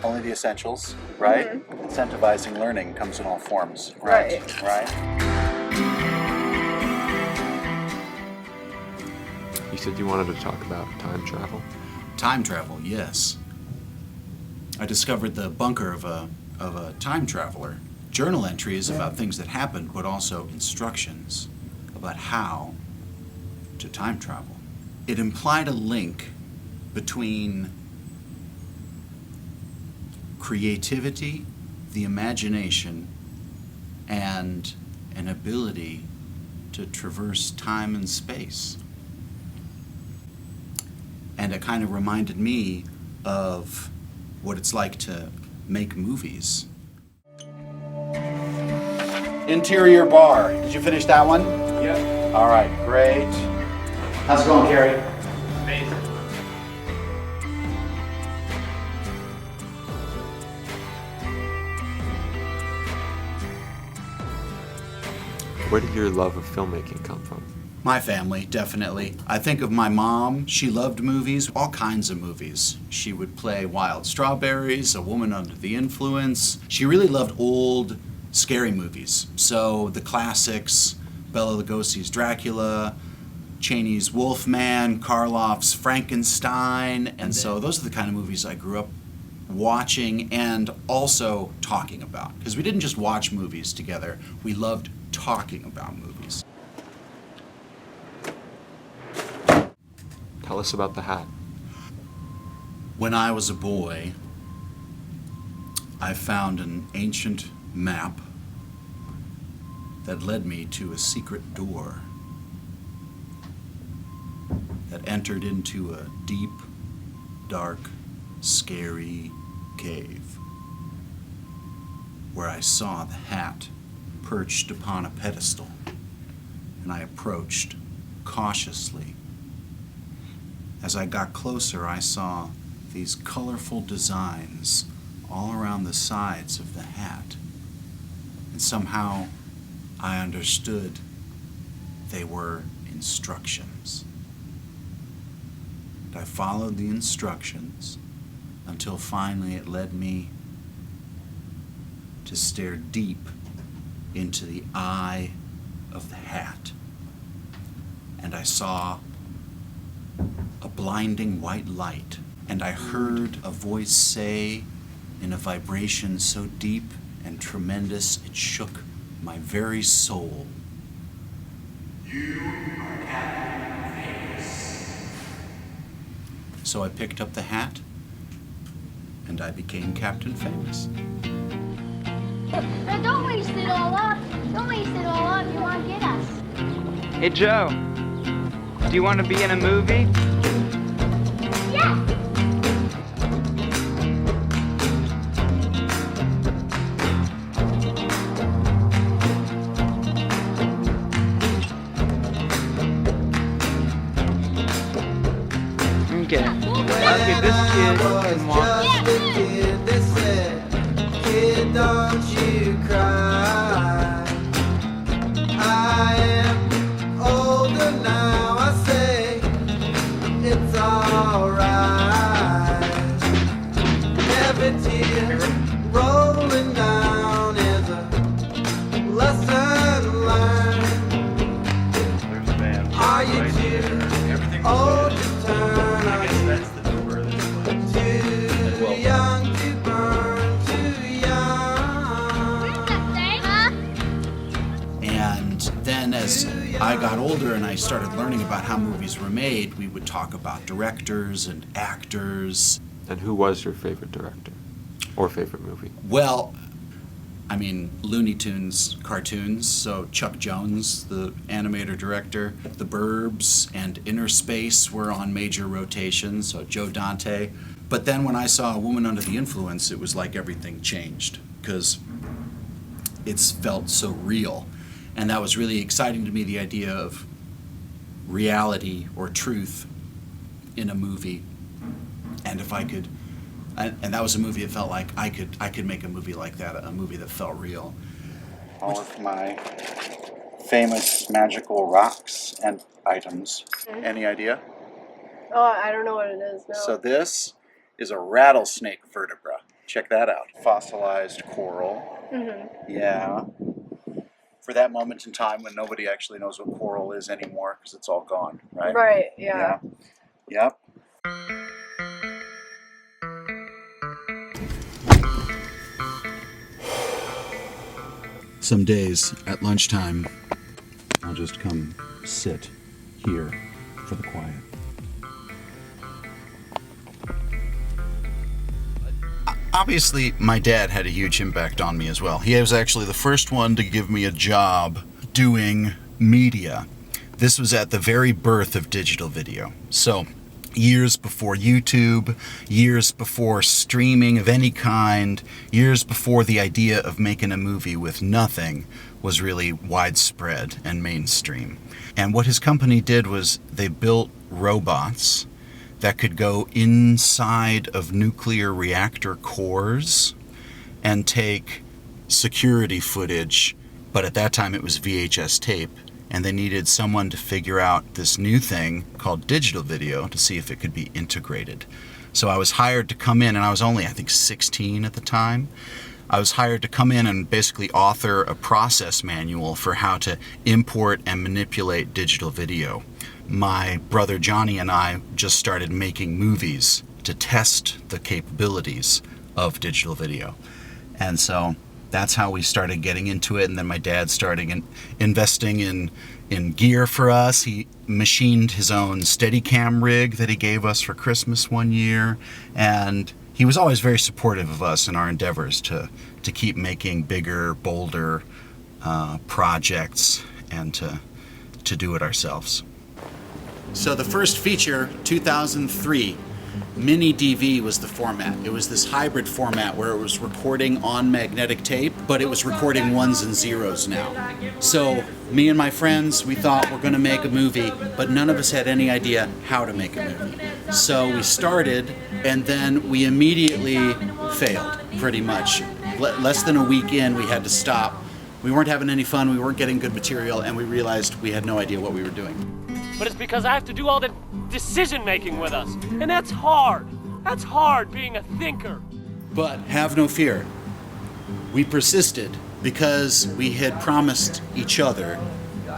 only the essentials, right? Mm-hmm. Incentivizing learning comes in all forms, Right. Right? You said you wanted to talk about time travel? Time travel, yes. I discovered the bunker of a time traveler. Journal entries about things that happened, but also instructions about how to time travel. It implied a link between creativity, the imagination, and an ability to traverse time and space. And it kind of reminded me of what it's like to make movies. Interior bar. Did you finish that one? Yep. All right, great. How's it going, Carrie? Amazing. Where did your love of filmmaking come from? My family, definitely. I think of my mom. She loved movies, all kinds of movies. She would play Wild Strawberries, A Woman Under the Influence. She really loved old, scary movies. So the classics, Bela Lugosi's Dracula, Chaney's Wolfman, Karloff's Frankenstein. And so those are the kind of movies I grew up watching and also talking about. Because we didn't just watch movies together, we loved talking about movies. Tell us about the hat. When I was a boy, I found an ancient map that led me to a secret door that entered into a deep, dark, scary cave where I saw the hat perched upon a pedestal, and I approached cautiously. As I got closer, I saw these colorful designs all around the sides of the hat. And somehow I understood they were instructions. And I followed the instructions until finally it led me to stare deep into the eye of the hat. And I saw a blinding white light, and I heard a voice say in a vibration so deep and tremendous it shook my very soul, "You are Captain Famous." So I picked up the hat, and I became Captain Famous. Now don't waste it all up. Don't waste it all up. You won't get us. Hey, Joe. Do you want to be in a movie? Yeah. Okay. Okay, this kid can walk. Yeah, good. They said, kid, don't you cry. I am older now, I say, it's alright. Every tear rolling down is a lesson learned. There's a band. Are you right too there. Everything old was to good. turn? I Are guess you that's the door of this place. too young to burn? Too Where's young. that thing? Huh? And then as I got older and I started learning about how movies were made, we would talk about directors and actors. And who was your favorite director? Or favorite movie? Well, I mean, Looney Tunes cartoons, so Chuck Jones, the animator director, The Burbs and Inner Space were on major rotation, so Joe Dante. But then when I saw A Woman Under the Influence, it was like everything changed, because it's felt so real. And that was really exciting to me, the idea of reality or truth in a movie. And if I could, and that was a movie that felt like I could make a movie like that, a movie that felt real. All of my famous magical rocks and items. Any idea? Oh, I don't know what it is. No. So this is a rattlesnake vertebra. Check that out. Fossilized coral. Yeah. For that moment in time when nobody actually knows what coral is anymore because it's all gone, right? Right, yeah. Yep. Some days at lunchtime, I'll just come sit here for the quiet. Obviously, my dad had a huge impact on me as well. He was actually the first one to give me a job doing media. This was at the very birth of digital video. So, years before YouTube, years before streaming of any kind, years before the idea of making a movie with nothing was really widespread and mainstream. And what his company did was they built robots that could go inside of nuclear reactor cores and take security footage, but at that time it was VHS tape, and they needed someone to figure out this new thing called digital video to see if it could be integrated. So I was hired to come in, and I was only, I think, 16 at the time. I was hired to come in and basically author a process manual for how to import and manipulate digital video. My brother Johnny and I just started making movies to test the capabilities of digital video. And so that's how we started getting into it. And then my dad started investing in gear for us. He machined his own Steadicam rig that he gave us for Christmas one year. And he was always very supportive of us in our endeavors to keep making bigger, bolder projects and to do it ourselves. So the first feature, 2003, Mini DV was the format. It was this hybrid format where it was recording on magnetic tape, but it was recording ones and zeros now. So me and my friends, we thought we're going to make a movie, but none of us had any idea how to make a movie. So we started, and then we immediately failed, pretty much. Less than a week in, we had to stop. We weren't having any fun, we weren't getting good material, and we realized we had no idea what we were doing. But it's because I have to do all the decision making with us. And that's hard. That's hard being a thinker. But have no fear. We persisted because we had promised each other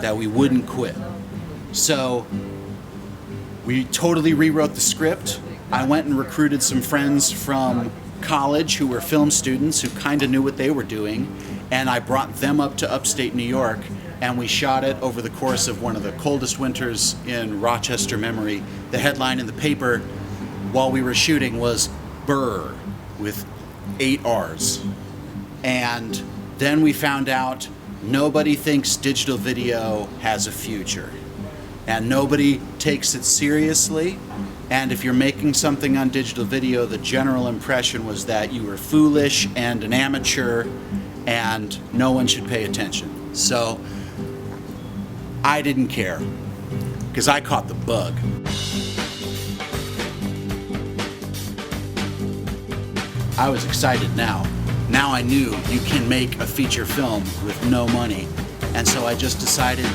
that we wouldn't quit. So we totally rewrote the script. I went and recruited some friends from college who were film students who kind of knew what they were doing, and I brought them up to upstate New York, and we shot it over the course of one of the coldest winters in Rochester memory. The headline in the paper while we were shooting was "Burr" with 8 R's. And then we found out nobody thinks digital video has a future. And nobody takes it seriously. And if you're making something on digital video, the general impression was that you were foolish and an amateur and no one should pay attention. So I didn't care, because I caught the bug. I was excited now. Now I knew you can make a feature film with no money. And so I just decided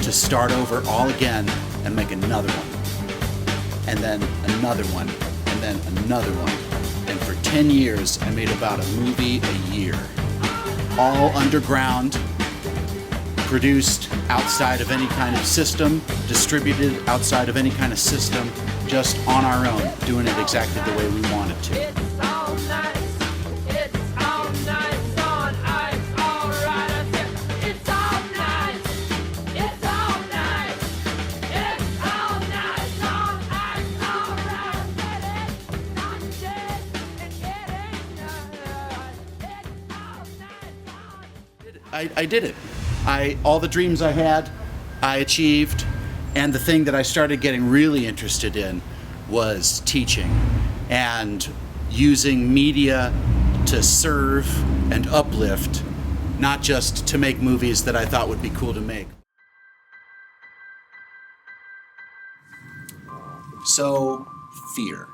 to start over all again and make another one. And then another one. And then another one. And for 10 years, I made about a movie a year. All underground, produced outside of any kind of system, distributed outside of any kind of system, just on our own, doing it exactly the way we wanted to. It's all nice. It's all nice on ice. All right, I said it's all nice. It's all nice. It's all nice on ice. All right, I said it's not dead and it ain't none. It's all nice on. I did it. All the dreams I had, I achieved, and the thing that I started getting really interested in was teaching and using media to serve and uplift, not just to make movies that I thought would be cool to make. So, fear,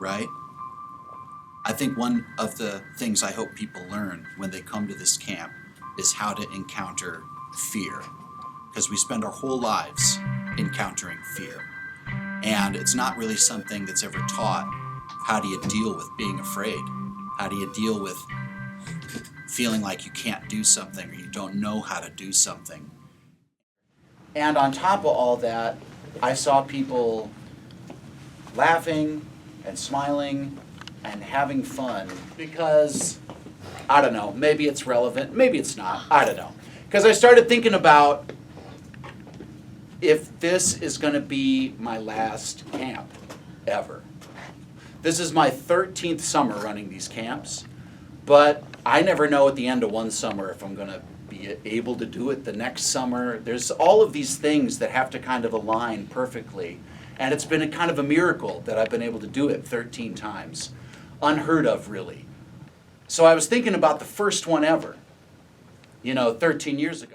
right? I think one of the things I hope people learn when they come to this camp is how to encounter fear, because we spend our whole lives encountering fear, and it's not really something that's ever taught. How do you deal with being afraid? How do you deal with feeling like you can't do something or you don't know how to do something? And on top of all that, I saw people laughing and smiling and having fun because, I don't know, maybe it's relevant, maybe it's not, I don't know. Because I started thinking about if this is going to be my last camp ever. This is my 13th summer running these camps, but I never know at the end of one summer if I'm going to be able to do it the next summer. There's all of these things that have to kind of align perfectly, and it's been a kind of a miracle that I've been able to do it 13 times. Unheard of, really. So I was thinking about the first one ever, 13 years ago.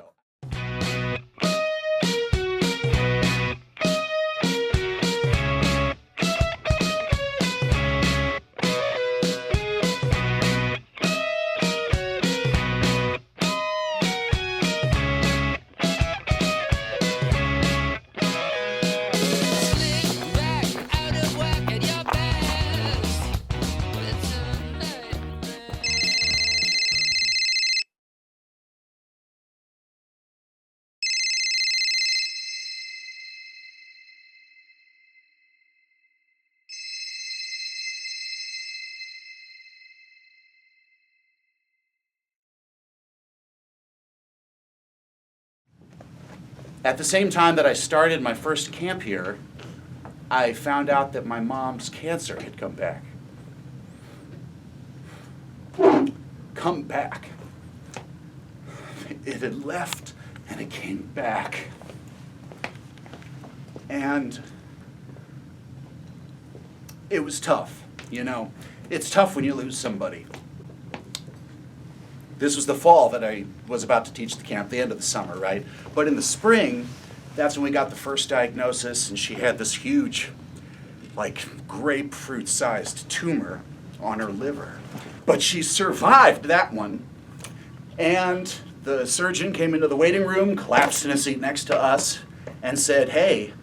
At the same time that I started my first camp here, I found out that my mom's cancer had come back. Come back. It had left and it came back. And it was tough, It's tough when you lose somebody. This was the fall that I was about to teach the camp, the end of the summer, right? But in the spring, that's when we got the first diagnosis, and she had this huge, grapefruit-sized tumor on her liver. But she survived that one. And the surgeon came into the waiting room, collapsed in a seat next to us, and said, "Hey,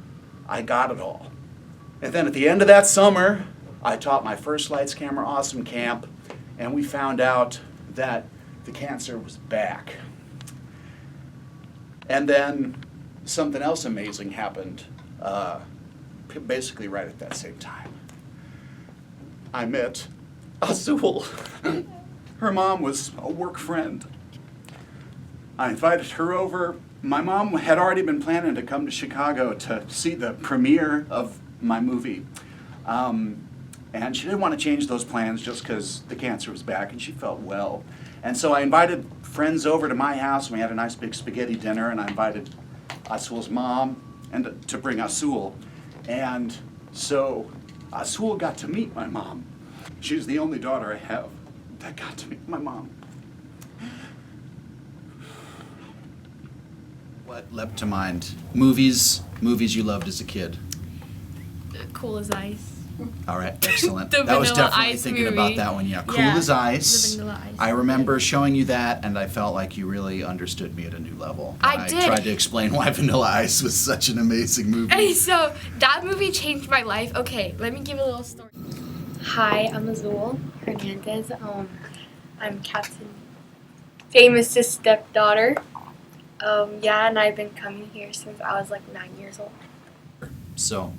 I got it all." And then at the end of that summer, I taught my first Lights Camera Awesome camp, and we found out that the cancer was back. And then something else amazing happened, basically right at that same time. I met Azul. Her mom was a work friend. I invited her over. My mom had already been planning to come to Chicago to see the premiere of my movie. And she didn't want to change those plans just because the cancer was back and she felt well. And so I invited friends over to my house, and we had a nice big spaghetti dinner, and I invited Azul's mom and to bring Azul. And so Azul got to meet my mom. She's the only daughter I have that got to meet my mom. What leapt to mind? Movies you loved as a kid. Cool as Ice. All right, excellent. The That was Vanilla definitely Ice thinking movie. about that one. Yeah, Cool Yeah, as Ice. the Vanilla Ice. I remember showing you that, and I felt like you really understood me at a new level. I did. tried to explain why Vanilla Ice was such an amazing movie. Hey, so that movie changed my life. Okay, let me give a little story. Hi, I'm Azul Hernandez. I'm Captain Famous's stepdaughter. And I've been coming here since I was 9 years old. So,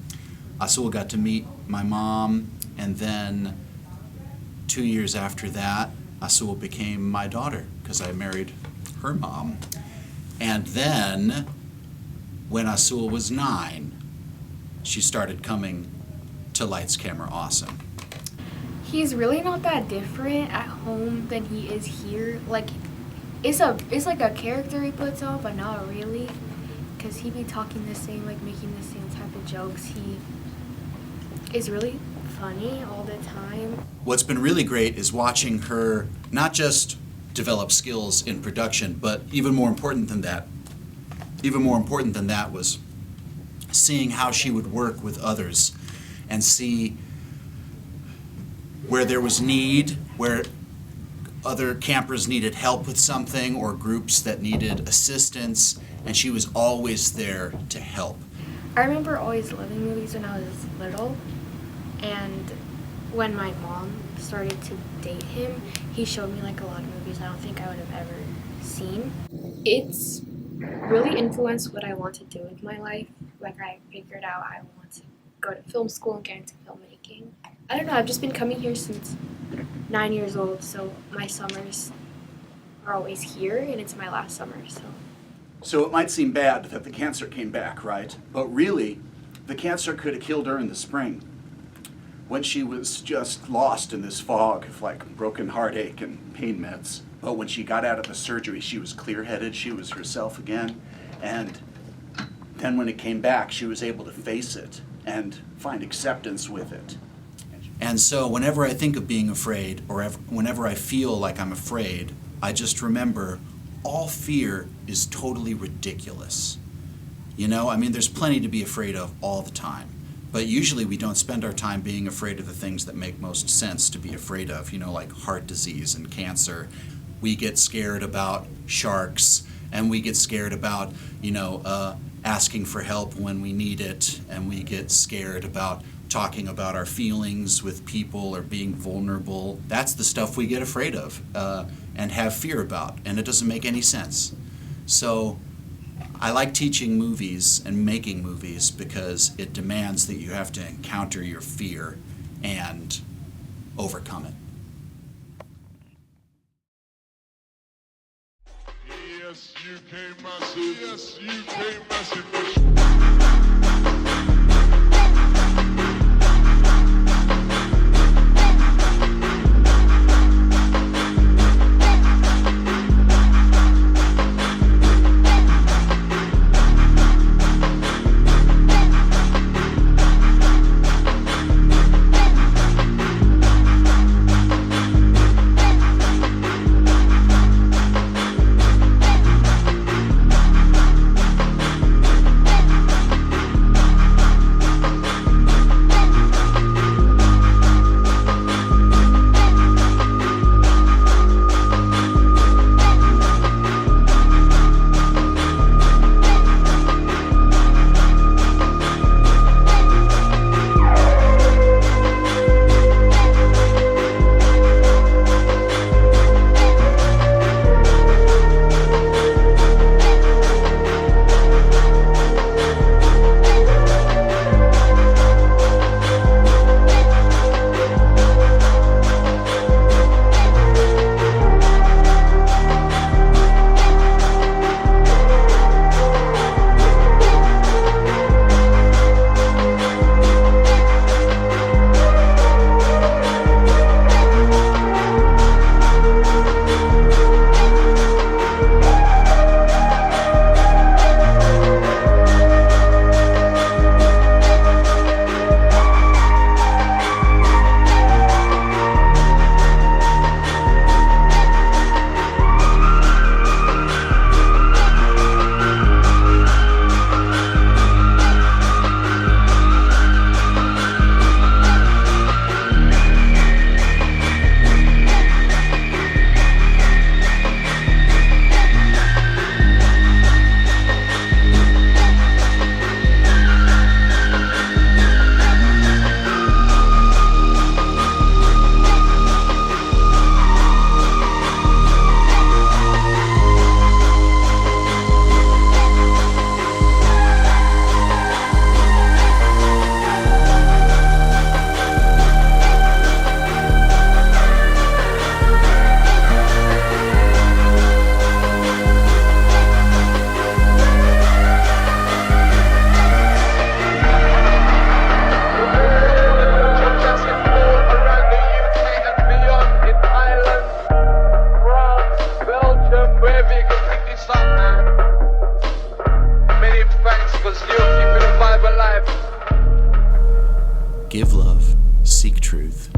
Azul got to meet my mom, and then 2 years after that, Azul became my daughter because I married her mom. And then, when Azul was 9, she started coming to Lights Camera Awesome. He's really not that different at home than he is here. It's like a character he puts on, but not really. Because he be talking the same, making the same type of jokes. He is really funny all the time. What's been really great is watching her not just develop skills in production, but even more important than that was seeing how she would work with others and see where there was need, where other campers needed help with something or groups that needed assistance, and she was always there to help. I remember always loving movies when I was little, and when my mom started to date him, he showed me like a lot of movies I don't think I would have ever seen. It's really influenced what I want to do with my life. Like I figured out I want to go to film school and get into filmmaking. I don't know, I've just been coming here since 9 years old, so my summers are always here and it's my last summer, so. So it might seem bad that the cancer came back, right? But really, the cancer could have killed her in the spring, when she was just lost in this fog of like broken heartache and pain meds. But when she got out of the surgery, she was clear-headed, she was herself again, and then when it came back, she was able to face it and find acceptance with it. And so whenever I think of being afraid, or whenever I feel like I'm afraid, I just remember all fear is totally ridiculous. You know, I mean, there's plenty to be afraid of all the time. But usually we don't spend our time being afraid of the things that make most sense to be afraid of, you know, like heart disease and cancer. We get scared about sharks, and we get scared about, you know, asking for help when we need it, and we get scared about talking about our feelings with people or being vulnerable. That's the stuff we get afraid of and have fear about, and it doesn't make any sense. So I like teaching movies and making movies because it demands that you have to encounter your fear and overcome it. Yes, you came massive. Yes, you came massive. Give love, seek truth,